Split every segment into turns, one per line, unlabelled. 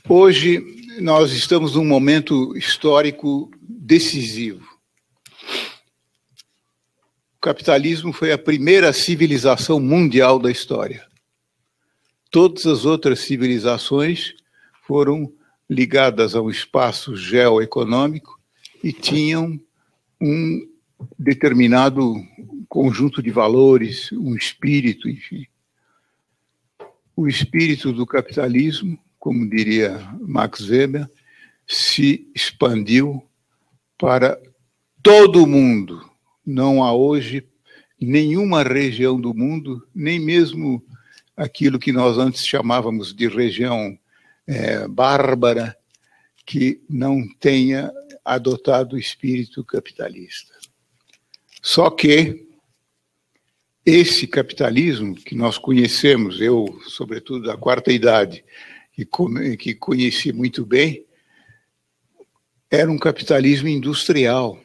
Hoje, nós estamos num momento histórico decisivo. O capitalismo foi a primeira civilização mundial da história. Todas as outras civilizações foram ligadas a um espaço geoeconômico e tinham um determinado conjunto de valores, um espírito, enfim. O espírito do capitalismo, como diria Max Weber, se expandiu para todo o mundo. Não há hoje nenhuma região do mundo, nem mesmo aquilo que nós antes chamávamos de região bárbara, que não tenha adotado o espírito capitalista. Só que esse capitalismo que nós conhecemos, eu, sobretudo da quarta idade, que conheci muito bem, era um capitalismo industrial.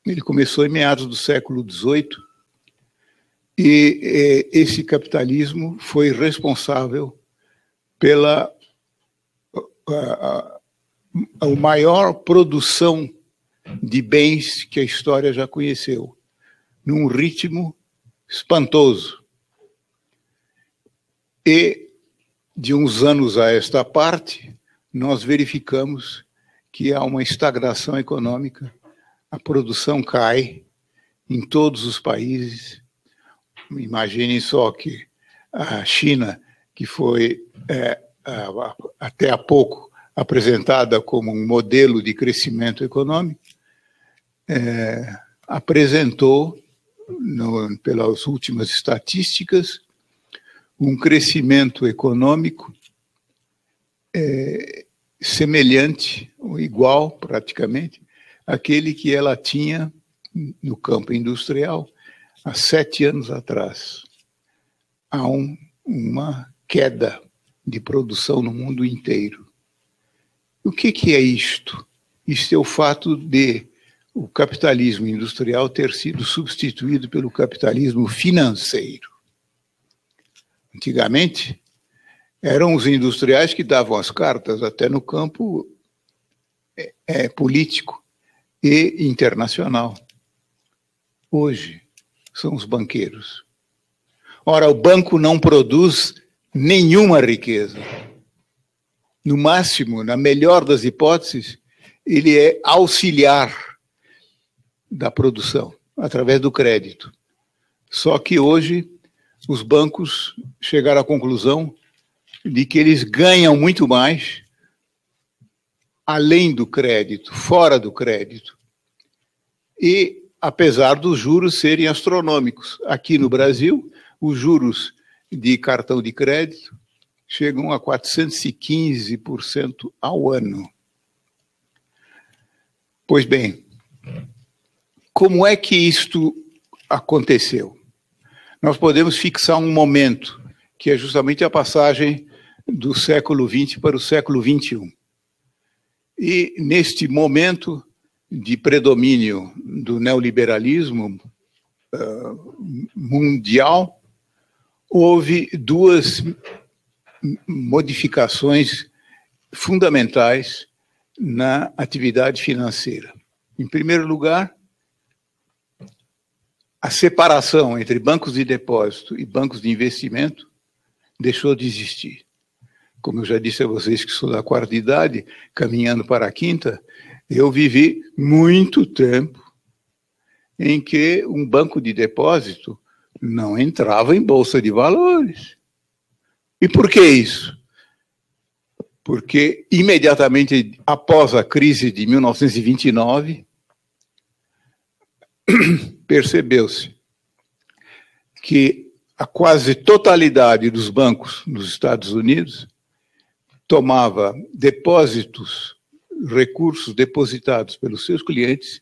Ele começou em meados do século XVIII e esse capitalismo foi responsável pela a maior produção de bens que a história já conheceu, num ritmo espantoso. E, de uns anos a esta parte, nós verificamos que há uma estagnação econômica, a produção cai em todos os países. Imaginem só que a China, que foi até há pouco apresentada como um modelo de crescimento econômico, apresentou, pelas últimas estatísticas, um crescimento econômico semelhante, ou igual, praticamente, àquele que ela tinha no campo industrial há 7 anos atrás. Há uma queda de produção no mundo inteiro. O que é isto? Isto é o fato de o capitalismo industrial ter sido substituído pelo capitalismo financeiro. Antigamente, eram os industriais que davam as cartas, até no campo político e internacional. Hoje, são os banqueiros. Ora, o banco não produz nenhuma riqueza. No máximo, na melhor das hipóteses, ele é auxiliar da produção, através do crédito. Só que hoje, os bancos chegaram à conclusão de que eles ganham muito mais além do crédito, fora do crédito. E apesar dos juros serem astronômicos. Aqui no Brasil, os juros de cartão de crédito chegam a 415% ao ano. Pois bem, como é que isto aconteceu? Nós podemos fixar um momento, que é justamente a passagem do século XX para o século XXI. E, neste momento de predomínio do neoliberalismo mundial, houve 2 modificações fundamentais na atividade financeira. Em primeiro lugar, a separação entre bancos de depósito e bancos de investimento deixou de existir. Como eu já disse a vocês que sou da quarta idade, caminhando para a quinta, eu vivi muito tempo em que um banco de depósito não entrava em bolsa de valores. E por que isso? Porque imediatamente após a crise de 1929, percebeu-se que a quase totalidade dos bancos nos Estados Unidos tomava depósitos, recursos depositados pelos seus clientes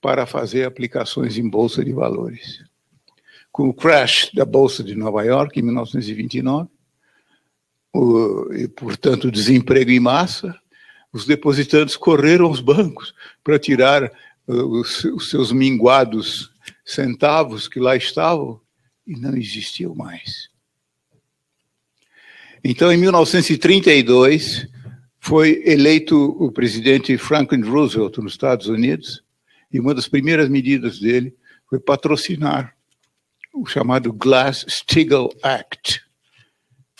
para fazer aplicações em bolsa de valores. Com o crash da Bolsa de Nova York, em 1929, e, portanto, desemprego em massa, os depositantes correram aos bancos para tirar os seus minguados centavos que lá estavam e não existiam mais. Então, em 1932, foi eleito o presidente Franklin Roosevelt nos Estados Unidos, e uma das primeiras medidas dele foi patrocinar o chamado Glass-Steagall Act,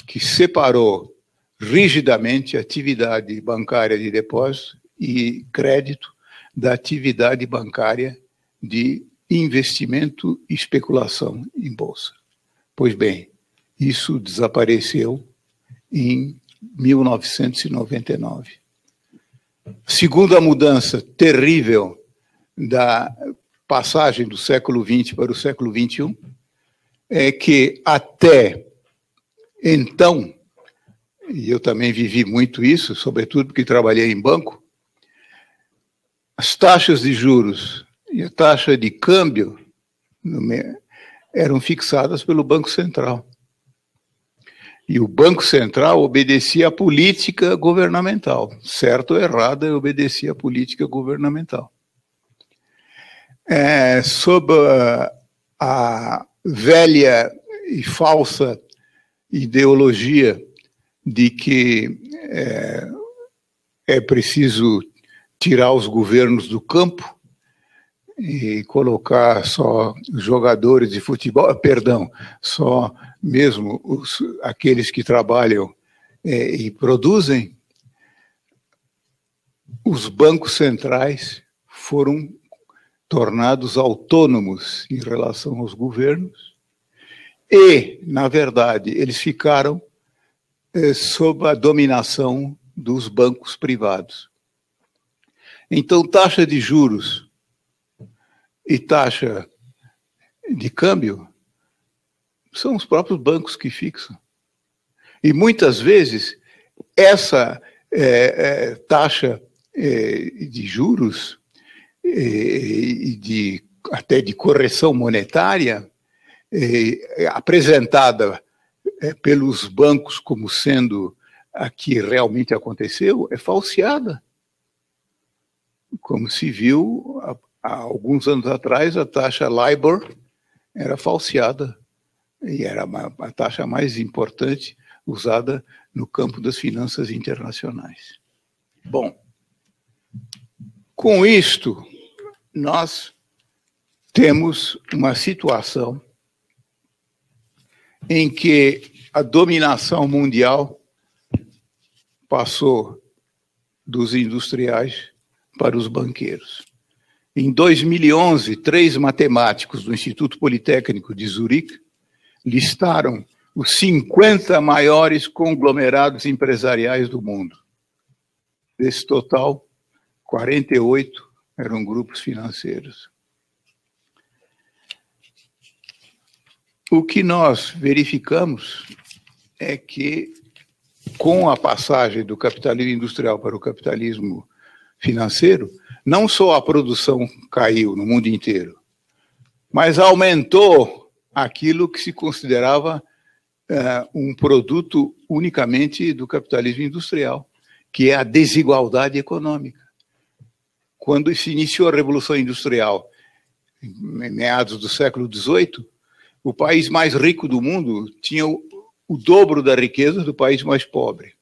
que separou rigidamente a atividade bancária de depósito e crédito da atividade bancária de investimento e especulação em bolsa. Pois bem, isso desapareceu em 1999. Segunda mudança terrível da passagem do século XX para o século XXI é que até então, e eu também vivi muito isso, sobretudo porque trabalhei em banco, as taxas de juros e a taxa de câmbio eram fixadas pelo Banco Central. E o Banco Central obedecia à política governamental. Certo ou errado, obedecia à política governamental. Sob a velha e falsa ideologia de que é preciso tirar os governos do campo e colocar só jogadores de futebol, só mesmo aqueles que trabalham e produzem, os bancos centrais foram tornados autônomos em relação aos governos e, na verdade, eles ficaram sob a dominação dos bancos privados. Então, taxa de juros e taxa de câmbio são os próprios bancos que fixam. E muitas vezes essa taxa de juros e até de correção monetária apresentada pelos bancos como sendo a que realmente aconteceu é falseada. Como se viu há alguns anos atrás, a taxa LIBOR era falseada e era a taxa mais importante usada no campo das finanças internacionais. Bom, com isto, nós temos uma situação em que a dominação mundial passou dos industriais para os banqueiros. Em 2011, 3 matemáticos do Instituto Politécnico de Zurique listaram os 50 maiores conglomerados empresariais do mundo. Desse total, 48 eram grupos financeiros. O que nós verificamos é que, com a passagem do capitalismo industrial para o capitalismo financeiro, não só a produção caiu no mundo inteiro, mas aumentou aquilo que se considerava um produto unicamente do capitalismo industrial, que é a desigualdade econômica. Quando se iniciou a Revolução Industrial, em meados do século XVIII, o país mais rico do mundo tinha o dobro da riqueza do país mais pobre.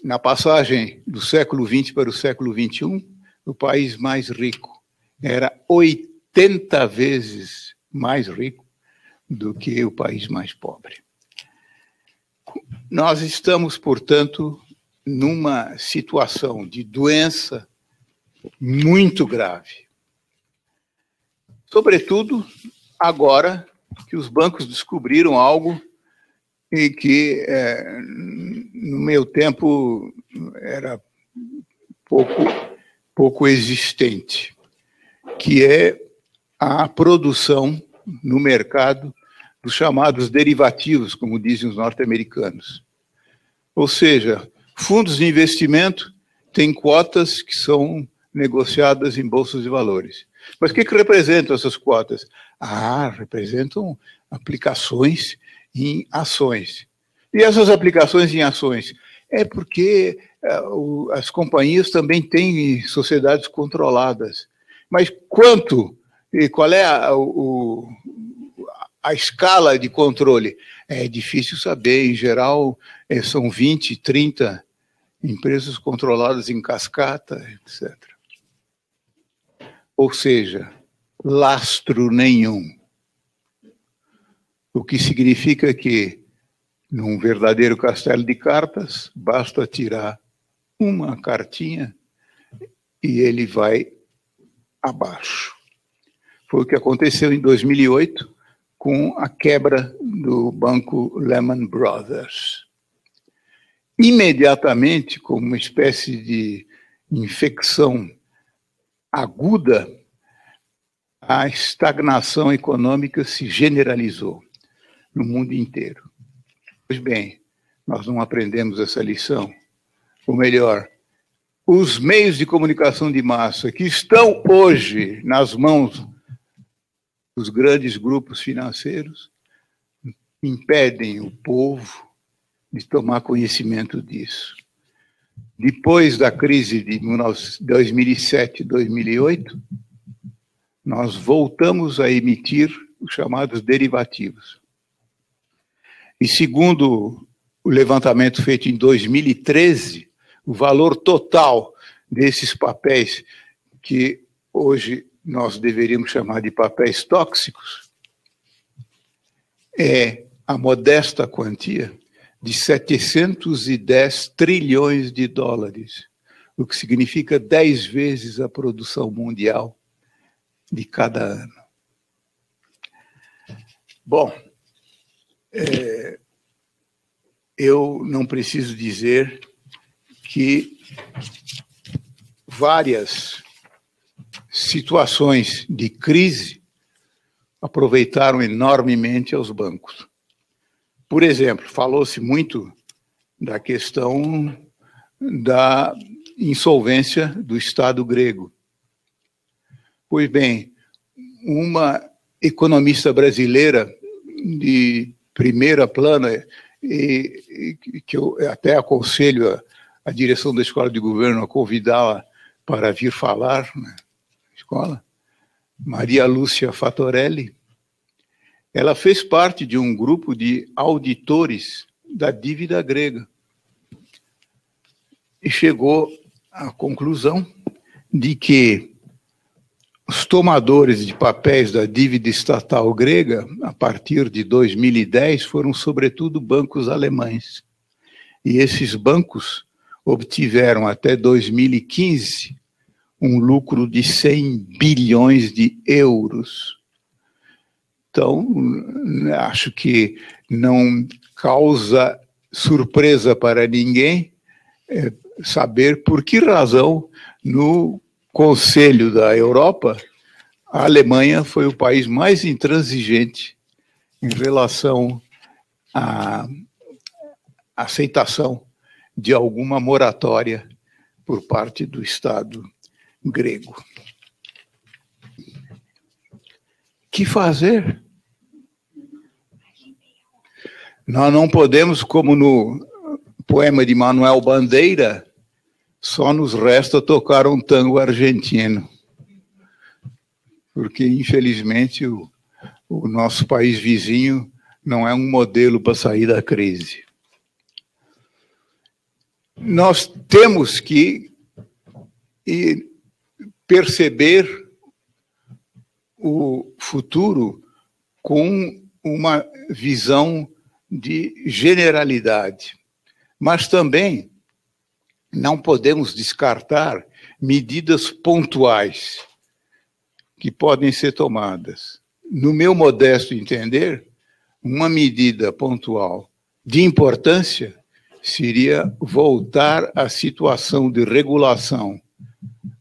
Na passagem do século XX para o século XXI, o país mais rico era 80 vezes mais rico do que o país mais pobre. Nós estamos, portanto, numa situação de doença muito grave. Sobretudo, agora que os bancos descobriram algo e que, no meu tempo, era pouco existente, que é a produção no mercado dos chamados derivativos, como dizem os norte-americanos. Ou seja, fundos de investimento têm cotas que são negociadas em bolsas de valores. Mas o que representam essas cotas? Representam aplicações em ações. E essas aplicações em ações? É porque as companhias também têm sociedades controladas. Mas quanto e qual é a escala de controle? É difícil saber. Em geral, são 20, 30 empresas controladas em cascata, etc. Ou seja, lastro nenhum. O que significa que, num verdadeiro castelo de cartas, basta tirar uma cartinha e ele vai abaixo. Foi o que aconteceu em 2008 com a quebra do banco Lehman Brothers. Imediatamente, como uma espécie de infecção aguda, a estagnação econômica se generalizou no mundo inteiro. Pois bem, nós não aprendemos essa lição. Ou melhor, os meios de comunicação de massa que estão hoje nas mãos dos grandes grupos financeiros impedem o povo de tomar conhecimento disso. Depois da crise de 2007 e 2008, nós voltamos a emitir os chamados derivativos. E segundo o levantamento feito em 2013, o valor total desses papéis, que hoje nós deveríamos chamar de papéis tóxicos, é a modesta quantia de 710 trilhões de dólares, o que significa 10 vezes a produção mundial de cada ano. Bom, eu não preciso dizer que várias situações de crise aproveitaram enormemente aos bancos. Por exemplo, falou-se muito da questão da insolvência do Estado grego. Pois bem, uma economista brasileira de primeira plana, e que eu até aconselho a direção da Escola de Governo a convidá-la para vir falar na escola, Maria Lúcia Fatorelli, ela fez parte de um grupo de auditores da dívida grega e chegou à conclusão de que os tomadores de papéis da dívida estatal grega, a partir de 2010, foram sobretudo bancos alemães. E esses bancos obtiveram até 2015 um lucro de 100 bilhões de euros. Então, acho que não causa surpresa para ninguém saber por que razão no Conselho da Europa a Alemanha foi o país mais intransigente em relação à aceitação de alguma moratória por parte do Estado grego. Que fazer? Nós não podemos, como no poema de Manuel Bandeira, só nos resta tocar um tango argentino. Porque, infelizmente, o nosso país vizinho não é um modelo para sair da crise. Nós temos que perceber o futuro com uma visão de generalidade, mas também não podemos descartar medidas pontuais que podem ser tomadas. No meu modesto entender, uma medida pontual de importância seria voltar à situação de regulação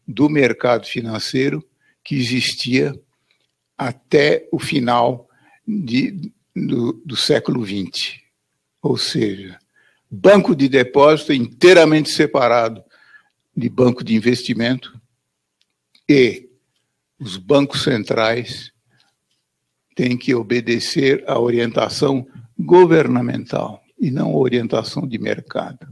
do mercado financeiro que existia até o final do século XX. Ou seja, banco de depósito inteiramente separado de banco de investimento e os bancos centrais têm que obedecer à orientação governamental e não à orientação de mercado.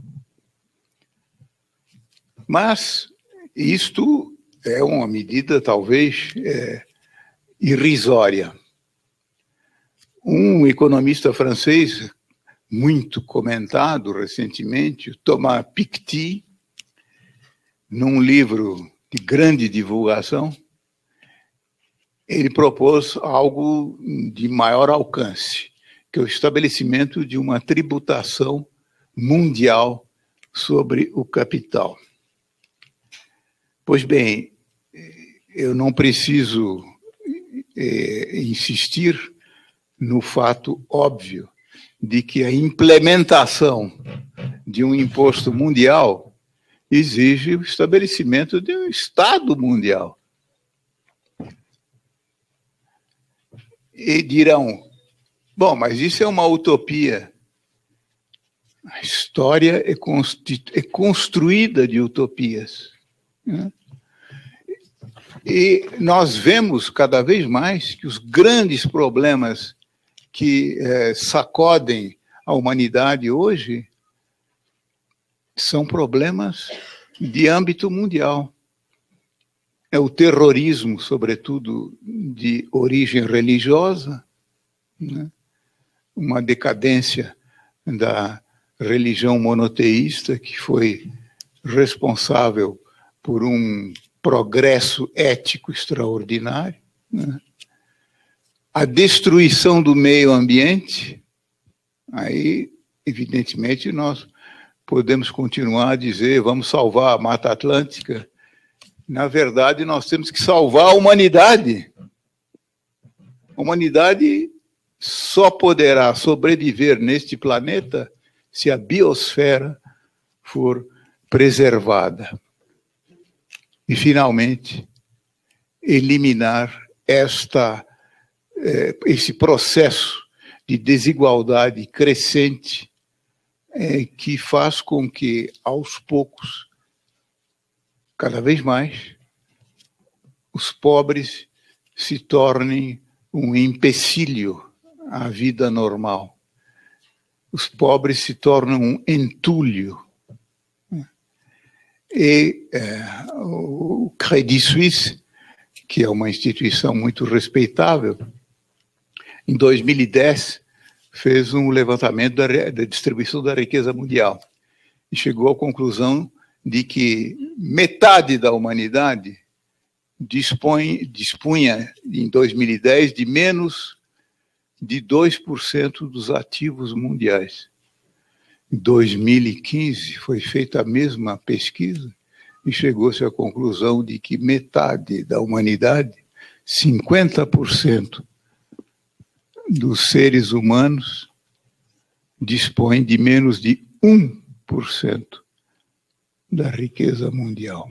Mas isto é uma medida talvez irrisória. Um economista francês muito comentado recentemente, o Thomas Piketty, num livro de grande divulgação, ele propôs algo de maior alcance, que é o estabelecimento de uma tributação mundial sobre o capital. Pois bem, eu não preciso insistir no fato óbvio de que a implementação de um imposto mundial exige o estabelecimento de um Estado mundial. E dirão, bom, mas isso é uma utopia. A história é construída de utopias, né? E nós vemos cada vez mais que os grandes problemas que sacodem a humanidade hoje são problemas de âmbito mundial. É o terrorismo, sobretudo, de origem religiosa, né? Uma decadência da religião monoteísta que foi responsável por um progresso ético extraordinário, né? A destruição do meio ambiente, aí, evidentemente, nós podemos continuar a dizer, vamos salvar a Mata Atlântica. Na verdade, nós temos que salvar a humanidade. A humanidade só poderá sobreviver neste planeta se a biosfera for preservada. E, finalmente, eliminar esse processo de desigualdade crescente que faz com que, aos poucos, cada vez mais, os pobres se tornem um empecilho à vida normal. Os pobres se tornam um entulho. E o Credit Suisse, que é uma instituição muito respeitável, em 2010 fez um levantamento da distribuição da riqueza mundial e chegou à conclusão de que metade da humanidade dispunha, em 2010, de menos de 2% dos ativos mundiais. Em 2015, foi feita a mesma pesquisa e chegou-se à conclusão de que metade da humanidade, 50% dos seres humanos, dispõe de menos de 1% da riqueza mundial.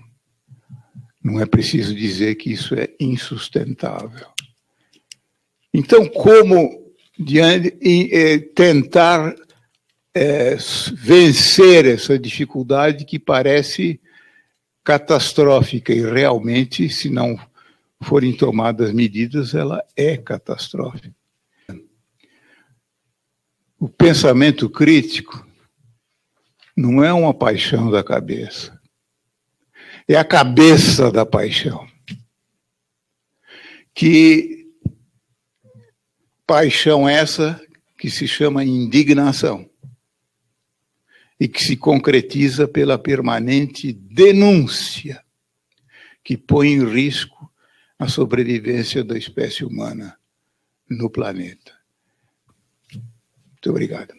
Não é preciso dizer que isso é insustentável. Então, como tentar vencer essa dificuldade que parece catastrófica e realmente, se não forem tomadas medidas, ela é catastrófica. O pensamento crítico não é uma paixão da cabeça, é a cabeça da paixão. Que paixão essa que se chama indignação e que se concretiza pela permanente denúncia que põe em risco a sobrevivência da espécie humana no planeta. Muito obrigado.